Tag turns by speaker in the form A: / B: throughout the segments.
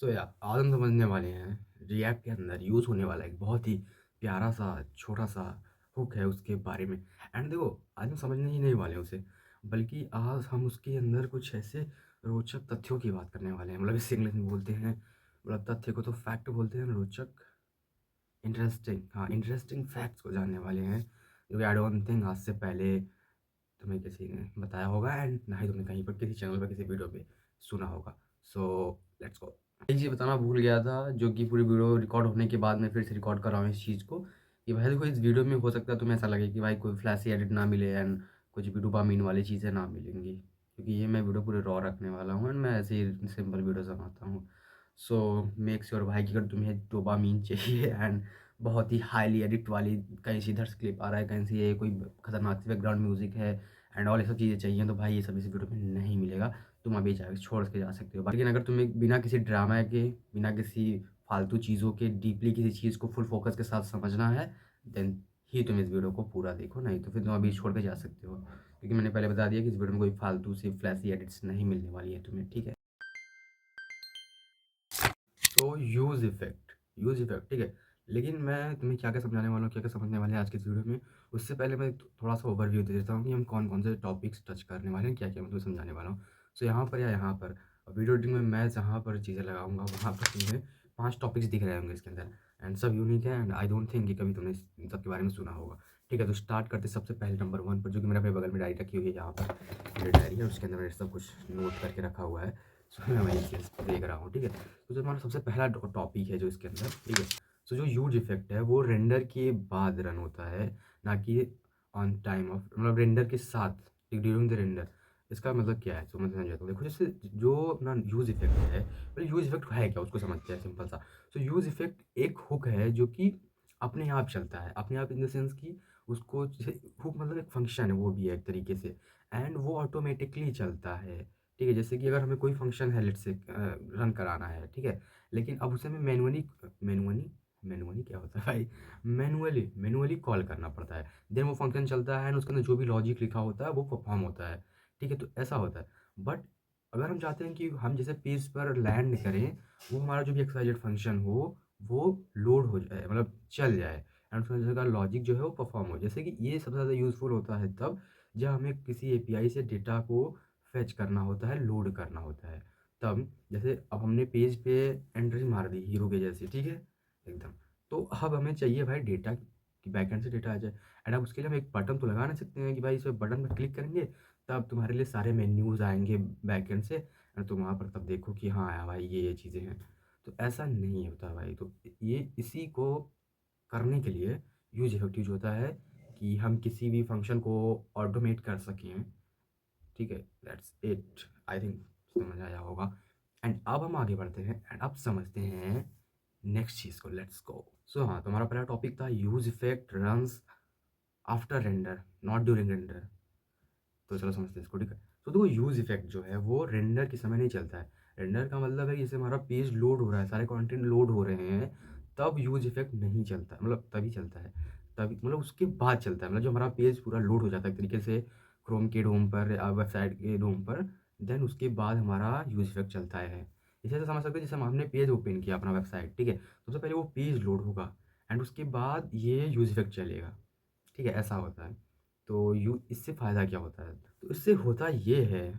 A: सो या आज हम समझने वाले हैं रिएक्ट के अंदर यूज़ होने वाला एक बहुत ही प्यारा सा छोटा सा हुक है उसके बारे में। एंड देखो, आज हम समझने ही नहीं वाले हैं उसे, बल्कि आज हम उसके अंदर कुछ ऐसे रोचक तथ्यों की बात करने वाले हैं। मतलब इसे इंग्लिश में बोलते हैं, मतलब तथ्य को तो फैक्ट बोलते हैं, रोचक इंटरेस्टिंग, हाँ इंटरेस्टिंग फैक्ट्स को जानने वाले हैं, जो कि आई डोंट थिंक आज से पहले तुम्हें किसी ने बताया होगा एंड ना ही तुमने कहीं पर किसी चैनल पर किसी वीडियो पे सुना होगा। So let's go. एक चीज़ बताना भूल गया था, जो कि पूरी वीडियो रिकॉर्ड होने के बाद मैं फिर से रिकॉर्ड कर रहा हूँ इस चीज़ को, कि भाई देखो इस वीडियो में हो सकता है तुम्हें ऐसा लगे कि भाई कोई फ्लैशी एडिट ना मिले एंड कुछ भी डोपामीन वाली चीज़ें ना मिलेंगी, क्योंकि ये मैं वीडियो पूरे रॉ रखने वाला हूँ एंड मैं ऐसे ही सिंपल वीडियो बनाता हूँ। सो मेक श्योर भाई कि अगर तुम्हें डोपामीन चाहिए एंड बहुत ही हाईली एडिट वाली, कहीं से इधर से क्लिप आ रहा है, कहीं से ये कोई खतरनाक सी बैकग्राउंड म्यूजिक है एंड ऑल ये सब चीज़ें चाहिए, तो भाई ये सब इस वीडियो में नहीं मिलेगा। तुम अभी जाके छोड़ के जा सकते हो। लेकिन अगर तुम्हें बिना किसी ड्रामा के, बिना किसी फालतू चीज़ों के, डीपली किसी चीज़ को फुल फोकस के साथ समझना है, देन ही तुम इस वीडियो को पूरा देखो, नहीं तो फिर तुम अभी छोड़ के जा सकते हो, क्योंकि मैंने पहले बता दिया कि इस वीडियो में कोई फालतू सी फ्लैशी एडिट्स नहीं मिलने वाली है तुम्हें, ठीक है। तो यूज़ इफ़ेक्ट ठीक है। लेकिन मैं तुम्हें क्या-क्या समझाने वाला हूँ, क्या-क्या समझने वाले हैं आज के इस वीडियो में, उससे पहले मैं थोड़ा-सा ओवरव्यू दे देता हूँ कि हम कौन-कौन से टॉपिक्स टच करने वाले हैं, क्या-क्या मैं तुम्हें समझाने वाला हूँ। सो यहाँ पर या यहाँ पर वीडियो एडिटिंग में मैं जहाँ पर चीज़ें लगाऊँगा, वहाँ पर तुम्हें 5 टॉपिक्स दिख रहे होंगे इसके अंदर एंड सब यूनिक है एंड आई डोंट थिंक कि कभी तुमने इन सब के बारे में सुना होगा। ठीक है, तो स्टार्ट करते हैं सबसे पहले नंबर 1 पर, जो कि मेरे अपने बगल में डायरी रखी हुई है, यहाँ पर मेरी डायरी है, उसके अंदर मैंने सब कुछ नोट करके रखा हुआ है। सो मैं वही चीज़ देख रहा हूँ, ठीक है। तो जो हमारा सबसे पहला टॉपिक है जो इसके अंदर, ठीक है। सो जो ह्यूज इफेक्ट है वो रेंडर के बाद रन होता है, ना कि ऑन टाइम ऑफ, मतलब रेंडर के साथ, ड्यूरिंग द रेंडर। इसका मतलब क्या है, समझ समझ जाता हूँ। देखो जैसे जो अपना ह्यूज इफेक्ट है, पहले ह्यूज इफेक्ट है क्या उसको समझते हैं, सिंपल सा। सो ह्यूज इफेक्ट एक हुक है जो कि अपने आप चलता है, अपने आप इन द सेंस कि उसको जैसे हुक मतलब एक फंक्शन है, वो भी है एक तरीके से, एंड वो ऑटोमेटिकली चलता है। ठीक है, जैसे कि अगर हमें कोई फंक्शन है लेट्स से रन कराना है, ठीक है, लेकिन अब उसे हमें मैनुअली मैनुअली क्या होता है भाई, मैनुअली कॉल करना पड़ता है, देन वो फंक्शन चलता है एंड उसके अंदर जो भी लॉजिक लिखा होता है वो परफॉर्म होता है। ठीक है, तो ऐसा होता है। बट अगर हम चाहते हैं कि हम जैसे पेज पर लैंड करें, वो हमारा जो भी एक्सवाइजेड फंक्शन हो, वो लोड हो जाए, मतलब चल जाए एंड उसका लॉजिक जो है वो परफॉर्म हो, जैसे कि ये सबसे ज़्यादा यूज़फुल होता है तब जब हमें किसी एपीआई से डेटा को फेच करना होता है, लोड करना होता है। तब जैसे अब हमने पेज पे एंट्री मार दी हीरो के जैसे, ठीक है, एकदम। तो अब हमें चाहिए भाई डेटा, कि बैकएंड से डेटा आ जाए, एंड अब उसके लिए हम एक बटन तो लगा नहीं सकते हैं कि भाई इस बटन पर क्लिक करेंगे तब तुम्हारे लिए सारे मेन्यूज़ आएँगे बैकएंड से एंड तुम वहाँ पर तब देखो कि हाँ यार भाई ये चीज़ें हैं। तो ऐसा नहीं होता भाई। तो ये इसी को करने के लिए यूज़ इफेक्ट यूज़ होता है, कि हम किसी भी फंक्शन को ऑटोमेट कर सकें। ठीक है, दैट्स इट। आई थिंक समझ आया होगा। एंड अब हम आगे बढ़ते हैं एंड अब समझते हैं नेक्स्ट चीज़ को, लेट्स गो। सो हाँ, तो हमारा पहला टॉपिक था use effect runs after render, not during render. तो चलो समझते हैं इसको, ठीक है। तो देखो यूज़ इफेक्ट जो है वो रेंडर के समय नहीं चलता है। रेंडर का मतलब है कि जैसे हमारा पेज लोड हो रहा है, सारे कंटेंट लोड हो रहे हैं, तब यूज़ इफेक्ट नहीं चलता, मतलब तभी चलता है, तभी मतलब उसके बाद चलता है, मतलब जो हमारा पेज पूरा लोड हो जाता है एक तरीके से क्रोम के डोम पर या वेबसाइट के डोम पर, देन उसके बाद हमारा यूज़ इफेक्ट चलता है। जैसे ऐसा समझ सकते हैं, जैसे हमने पेज ओपन किया अपना वेबसाइट, ठीक है, सबसे पहले वो पेज लोड होगा एंड उसके बाद ये यूज़ इफेक्ट चलेगा। ठीक है, ऐसा होता है। तो यू इससे फ़ायदा क्या होता है? तो इससे होता ये है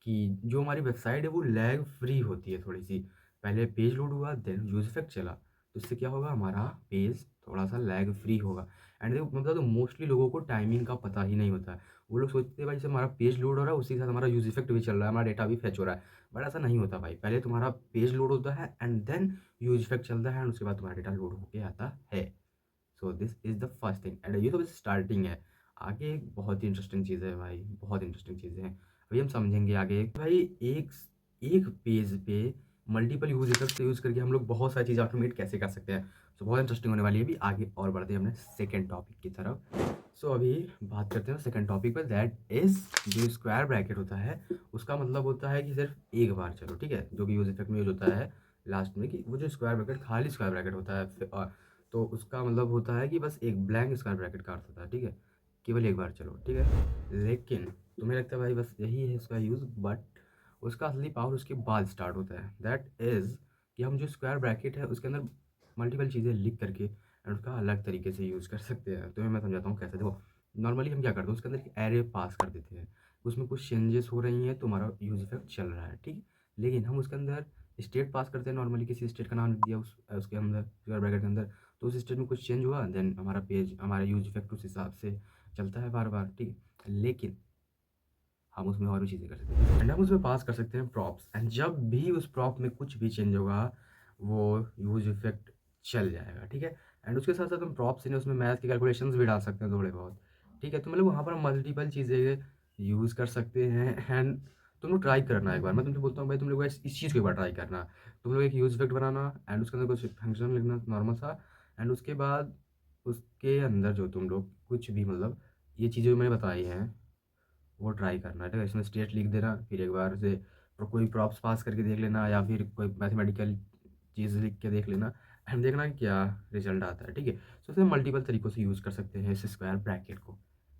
A: कि जो हमारी वेबसाइट है वो लैग फ्री होती है थोड़ी-सी। पहले पेज लोड हुआ देन यूज़ इफेक्ट चला, तो इससे क्या होगा, हमारा पेज थोड़ा-सा लैग फ्री होगा। एंड देखो मतलब तो मोस्टली लोगों को टाइमिंग का पता ही नहीं होता है। वो लोग सोचते हैं भाई जैसे हमारा पेज लोड हो रहा है उसी के साथ हमारा यूज़ इफेक्ट भी चल रहा है, हमारा डेटा भी फेच हो रहा है। बट ऐसा नहीं होता भाई, पहले तुम्हारा पेज लोड होता है एंड देन यूज़ इफेक्ट चलता है एंड उसके बाद तुम्हारा डेटा लोड होके आता है। So this is the first thing and ये तो बस स्टार्टिंग है। आगे एक बहुत ही इंटरेस्टिंग चीज़ है भाई, बहुत इंटरेस्टिंग चीज़ें हैं। अभी हम समझेंगे आगे भाई, एक एक पेज पे मल्टीपल यूज़ इफेक्ट्स यूज़ करके हम लोग बहुत सारी चीज़ें ऑटोमेट कैसे कर सकते हैं। सो बहुत इंटरेस्टिंग होने वाली है। अभी आगे और बढ़ते हैं अपने सेकंड टॉपिक की तरफ। सो अभी बात करते हैं सेकंड टॉपिक पर, दैट इज़ जो स्क्वायर ब्रैकेट होता है, उसका मतलब होता है कि सिर्फ एक बार चलो, ठीक है, जो कि यूज़ इफेक्ट में यूज़ होता है लास्ट में, कि वो जो स्क्वायर ब्रैकेट खाली स्क्वायर ब्रैकेट होता है, तो उसका मतलब होता है कि बस एक ब्लैंक स्क्वायर ब्रैकेट का अर्थ होता है, ठीक है, केवल एक बार चलो, ठीक है। लेकिन तुम्हें लगता है भाई बस यही है उसका यूज़, बट उसका असली पावर उसके बाद स्टार्ट होता है, दैट इज़ कि हम जो स्क्वायर ब्रैकेट है उसके अंदर मल्टीपल चीज़ें लिख करके एंड उसका अलग तरीके से यूज़ कर सकते हैं। तो मैं समझाता हूँ कैसे। देखो, नॉर्मली हम क्या करते हैं, उसके अंदर एक एरे पास कर देते हैं, उसमें कुछ चेंजेस हो रही हैं तो हमारा यूज़ इफ़ेक्ट चल रहा है, ठीक है। लेकिन हम उसके अंदर स्टेट पास करते हैं, नॉर्मली किसी स्टेट का नाम लिख दिया उसके अंदर स्क्वायर ब्रैकेट के अंदर, तो उस स्टेट में कुछ चेंज हुआ, देन हमारा पेज, हमारा यूज़ इफ़ेक्ट उस हिसाब से चलता है बार बार, ठीक है। लेकिन हम उसमें और भी चीज़ें कर सकते हैं एंड हम उसमें पास कर सकते हैं प्रॉप्स, एंड जब भी उस प्रॉप में कुछ भी चेंज होगा वो यूज इफेक्ट चल जाएगा, ठीक है। एंड उसके साथ साथ हम प्रॉप्स ने उसमें मैथ के कैलकुलेशंस भी डाल सकते हैं थोड़े बहुत, ठीक है। तो मतलब वहाँ पर हम मल्टीपल चीज़ें यूज़ कर सकते हैं एंड तुम लोग ट्राई करना एक बार। मैं तुमसे बोलता हूँ भाई, तुम लोग इस चीज़ को एक बार ट्राई करना। तुम लोग एक यूज इफेक्ट बनाना एंड उसके अंदर कुछ फंक्शन लिखना नॉर्मल सा, एंड उसके बाद उसके अंदर जो तुम लोग कुछ भी मतलब ये चीज़ें जो मैंने बताई हैं वो ट्राई करना है, ठीक है। इसमें स्टेट लिख देना, फिर एक बार से कोई प्रॉप्स पास करके देख लेना या फिर कोई मैथमेटिकल चीज़ लिख के देख लेना एंड देखना कि क्या रिजल्ट आता है, ठीक है। सो इसे मल्टीपल तरीक़ों से यूज़ कर सकते हैं इस स्क्वायर ब्रैकेट को,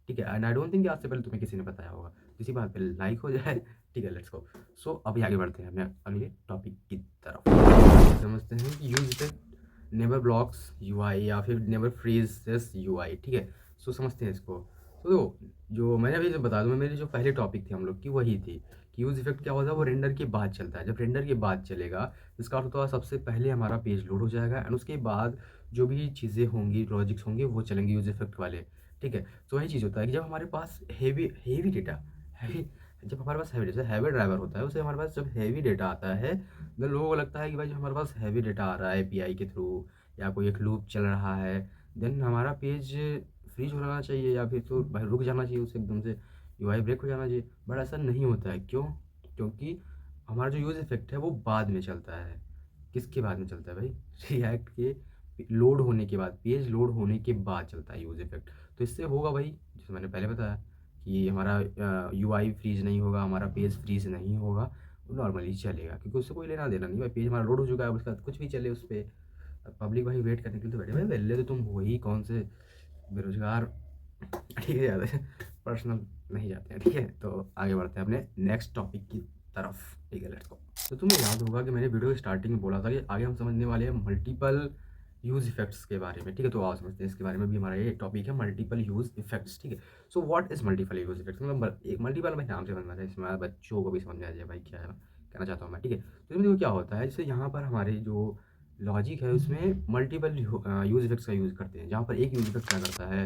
A: ठीक है। एंड आई डोंट थिंक आज से पहले तुम्हें किसी ने बताया होगा। इसी बात पे लाइक हो जाए, ठीक है, लेट्स गो। सो अभी आगे बढ़ते हैं अपने अगले टॉपिक की तरफ। समझते हैं कि use it never blocks UI या फिर नेवर फ्रीजेस यूआई, ठीक है। सो समझते हैं इसको। तो जो मैंने अभी जो बता दूँ, मेरी जो पहले टॉपिक थी हम लोग की वही थी कि यूज़ इफेक्ट क्या होता है, वो रेंडर के बाद चलता है। जब रेंडर के बाद चलेगा इसका अर्थ होता है सबसे पहले हमारा पेज लोड हो जाएगा एंड उसके बाद जो भी चीज़ें होंगी, लॉजिक्स होंगे, वो चलेंगे यूज़ इफेक्ट वाले, ठीक है। तो वही चीज़ होता है कि जब हमारे पास हैवी हैवी डेटा हैवी जब हमारे पास हैवी, जैसे हैवी ड्राइवर होता है, उसे हमारे पास जब हैवी डेटा आता है, देन लोगों को लगता है कि भाई जो हमारे पास हैवी डेटा आ रहा है एपीआई के थ्रू या कोई एक लूप चल रहा है, देन हमारा पेज फ्रीज हो जाना चाहिए या फिर तो भाई रुक जाना चाहिए, उसे एकदम से यूआई ब्रेक हो जाना चाहिए। बट ऐसा नहीं होता है, क्यों? क्योंकि हमारा जो यूज़ इफेक्ट है वो बाद में चलता है। किसके बाद में चलता है भाई? रिएक्ट के लोड होने के बाद, पेज लोड होने के बाद चलता है यूज़ इफेक्ट। तो इससे होगा भाई, जैसे मैंने पहले बताया कि हमारा यूआई फ्रीज नहीं होगा, हमारा पेज फ्रीज नहीं होगा, वो नॉर्मली चलेगा क्योंकि उससे कोई लेना देना नहीं भाई। पेज हमारा लोड हो चुका है, उसके बाद कुछ भी चले उस पर, पब्लिक भाई वेट करने के लिए तो बैठे भाई। पहले तो तुम हो ही कौन से बेरोजगार, ठीक है, ज़्यादा पर्सनल नहीं जाते हैं, ठीक है। तो आगे बढ़ते हैं अपने नेक्स्ट टॉपिक की तरफ, ठीक है, लेट्स गो। तो तुम्हें याद होगा कि मैंने वीडियो स्टार्टिंग में बोला था कि आगे हम समझने वाले हैं मल्टीपल यूज़ इफेक्ट्स के बारे में, ठीक है। तो आओ समझते हैं इसके बारे में भी। हमारा ये टॉपिक है मल्टीपल यूज़ इफेक्ट्स, ठीक है। So what is multiple use effects, मतलब एक मल्टीपल भाई नाम से समझना है, इसमें बच्चों को भी समझ में आ जाए भाई क्या है कहना चाहता हूँ मैं, ठीक है। तो इसमें देखो क्या होता है, जैसे यहाँ पर हमारे जो लॉजिक है उसमें मल्टीपल यूज़ इफेक्ट्स का यूज़ करते हैं, जहाँ पर एक यूज़ इफेक्ट क्या करता है,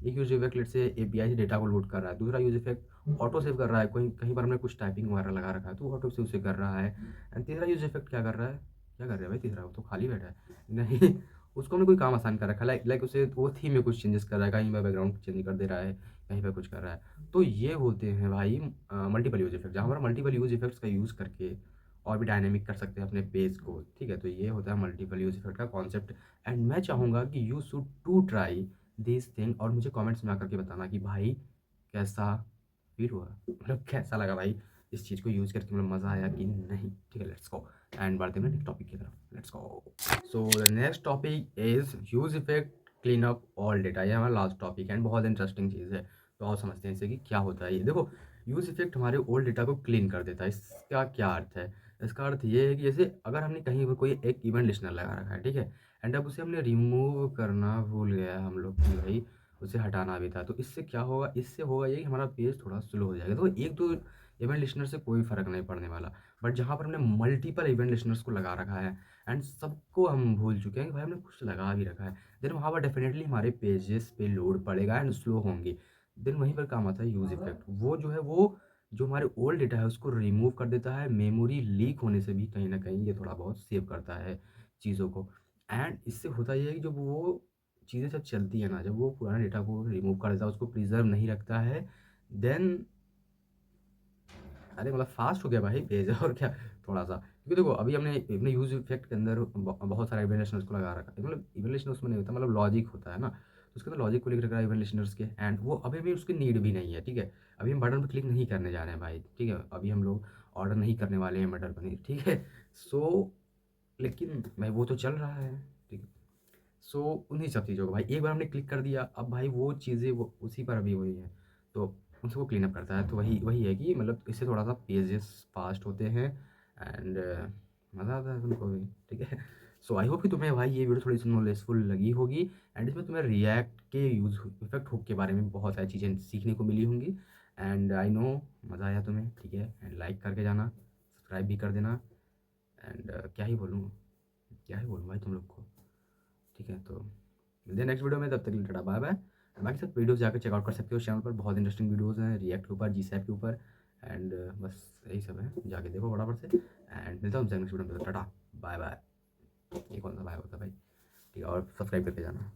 A: एक यूज़ इफेक्ट लेट से एपीआई से डेटा को लोड कर रहा है, दूसरा यूज़ इफेक्ट ऑटो सेव कर रहा है, कहीं कहीं पर हमने कुछ टाइपिंग वगैरह लगा रखा है तो ऑटो सेव उसे कर रहा है, एंड तीसरा यूज़ इफेक्ट क्या कर रहा है, क्या कर रहा है भाई तीसरा, वो तो खाली बैठा है नहीं उसको हमने कोई काम आसान कर रखा है, लाइक उसे वो थीम में कुछ चेंजेस कर रहा है, कहीं पर बैकग्राउंड चेंज कर दे रहा है, कहीं पर कुछ कर रहा है। तो ये होते हैं भाई मल्टीपल यूज़ इफेक्ट, जहाँ पर मल्टीपल यूज़ इफेक्ट्स का यूज़ करके और भी डायनेमिक कर सकते हैं अपने पेज को, ठीक है। तो ये होता है मल्टीपल यूज़ इफेक्ट का कॉन्सेप्ट एंड मैं चाहूँगा कि you should to try this thing और मुझे कमेंट्स में आकर के बताना कि भाई कैसा फील हुआ, मतलब कैसा लगा भाई इस चीज़ को यूज़ करके, मतलब मज़ा आया कि नहीं, ठीक है। लेट्स गो एंड बढ़ते हैं नेक्स्ट टॉपिक की तरफ, let's go. So the next topic is use effect clean up all data, ये हमारा लास्ट टॉपिक है एंड बहुत इंटरेस्टिंग चीज़ है। तो आओ समझते हैं इसे कि क्या होता है ये। देखो, यूज़ इफेक्ट हमारे ओल्ड डेटा को क्लीन कर देता है। इसका क्या अर्थ है? इसका अर्थ ये है कि जैसे अगर हमने कहीं पर कोई एक इवेंट लिस्टनर लगा रखा है, ठीक है, एंड अब उसे हमने रिमूव करना भूल गया हम लोग कि भाई उसे हटाना भी था, तो इससे क्या होगा, इससे होगा ये कि हमारा पेज थोड़ा स्लो हो जाएगा। तो एक दो इवेंट लिस्टनर से कोई फ़र्क नहीं पड़ने वाला, बट जहाँ पर हमने मल्टीपल इवेंट लिस्टनर्स को लगा रखा है एंड सबको हम भूल चुके हैं कि भाई हमने कुछ लगा भी रखा है, देन वहाँ पर डेफिनेटली हमारे पेजेस पे लोड पड़ेगा एंड स्लो होंगे। देन वहीं पर काम आता है यूज़ इफेक्ट, वो जो है वो जो हमारे ओल्ड डेटा है उसको रिमूव कर देता है, मेमोरी लीक होने से भी कहीं न कहीं ये थोड़ा बहुत सेव करता है चीज़ों को। एंड इससे होता ये है कि जब वो चीज़ें जब चलती है ना, जब वो पुराने डेटा को रिमूव कर देता है, उसको प्रिज़र्व नहीं रखता है, देन अरे मतलब फ़ास्ट हो गया भाई पेज और क्या थोड़ा-सा। क्योंकि देखो अभी हमने अपने यूज़ इफेक्ट के अंदर बहुत सारे इवेंट लिस्टनर्स को लगा रखा है। मतलब इवेंट लिस्टनर उसमें नहीं होता, मतलब लॉजिक होता है ना, तो उसके अंदर लॉजिक को लिख रखा है इवेंट लिस्टनर्स के एंड वो अभी भी उसकी नीड भी नहीं है, ठीक है। अभी हम बटन पे क्लिक नहीं करने जा रहे हैं भाई, ठीक है। अभी हम लोग ऑर्डर नहीं करने वाले हैं मटर पनीर, ठीक है। सो लेकिन भाई वो तो चल रहा है, ठीक है। सो उन्हीं सब चीज़ों को भाई एक बार हमने क्लिक कर दिया, अब भाई वो चीज़ें वो उसी पर अभी वही है, तो उनको वो क्लीन अप करता है। तो वही वही है कि मतलब इससे थोड़ा सा पेजेस फास्ट होते हैं एंड मज़ा आता है तुमको भी, ठीक है। सो आई होप कि तुम्हें भाई ये वीडियो थोड़ी सी नॉलेजफुल लगी होगी एंड इसमें तुम्हें रिएक्ट के यूज़ इफेक्ट हुक के बारे में बहुत सारी चीज़ें सीखने को मिली होंगी एंड आई नो मज़ा आया तुम्हें, ठीक है। एंड लाइक करके जाना, सब्सक्राइब भी कर देना एंड क्या ही बोलूँ भाई तुम लोग को, ठीक है। तो मिलते हैं नेक्स्ट वीडियो में, तब तक के लिए टाटा बाय बाय। बाकी सब वीडियोस जाकर चेकआउट कर सकते हो चैनल पर, बहुत इंटरेस्टिंग वीडियोस हैं रिएक्ट के ऊपर, जीसैप के ऊपर एंड बस यही सब है, जाके देखो फटाफट से एंड मिलता हूँ नेक्स्ट वीडियो में, टाटा बाय बाय। ये कौन सा बाय होता है भाई, ठीक है, और सब्सक्राइब करके जाना।